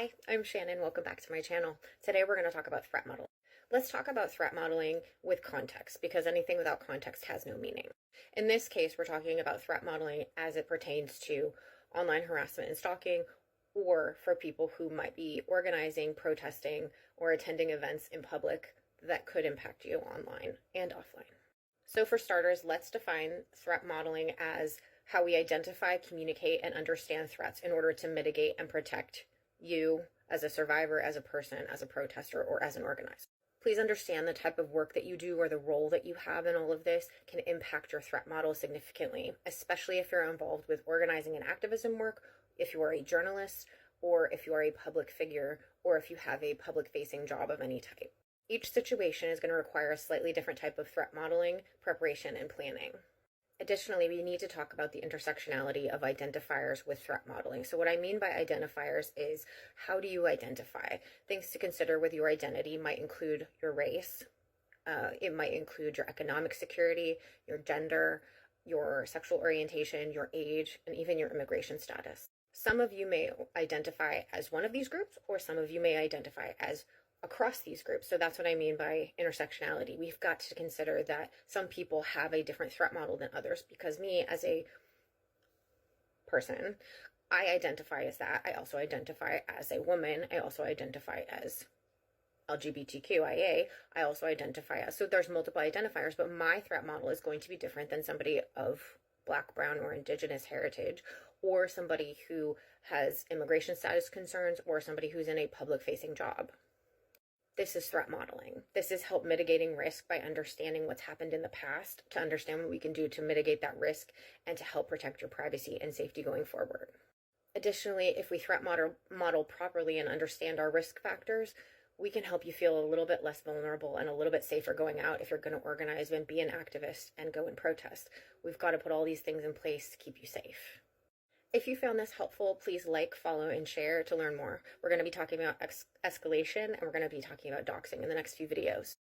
Hi, I'm Shannon. Welcome back to my channel. Today we're going to talk about threat modeling. Let's talk about threat modeling with context, because anything without context has no meaning. In this case, we're talking about threat modeling as it pertains to online harassment and stalking, or for people who might be organizing, protesting, or attending events in public that could impact you online and offline. So for starters, let's define threat modeling as how we identify, communicate, and understand threats in order to mitigate and protect you as a survivor, as a person, as a protester, or as an organizer. Please understand the type of work that you do or the role that you have in all of this can impact your threat model significantly, especially if you're involved with organizing and activism work, if you are a journalist, or if you are a public figure, or if you have a public-facing job of any type. Each situation is going to require a slightly different type of threat modeling, preparation, and planning. Additionally, we need to talk about the intersectionality of identifiers with threat modeling. So what I mean by identifiers is, how do you identify? Things to consider with your identity might include your race, it might include your economic security, your gender, your sexual orientation, your age, and even your immigration status. Some of you may identify as one of these groups, or some of you may identify as across these groups. So that's what I mean by intersectionality. We've got to consider that some people have a different threat model than others, because me as a person, I identify as that. I also identify as a woman. I also identify as LGBTQIA. I also identify as, so there's multiple identifiers, but my threat model is going to be different than somebody of Black, brown, or indigenous heritage, or somebody who has immigration status concerns, or somebody who's in a public-facing job. This is threat modeling. This is help mitigating risk by understanding what's happened in the past, to understand what we can do to mitigate that risk and to help protect your privacy and safety going forward. Additionally, if we threat model properly and understand our risk factors, we can help you feel a little bit less vulnerable and a little bit safer going out if you're going to organize and be an activist and go and protest. We've got to put all these things in place to keep you safe. If you found this helpful, please like, follow, and share to learn more. We're going to be talking about escalation, and we're going to be talking about doxing in the next few videos.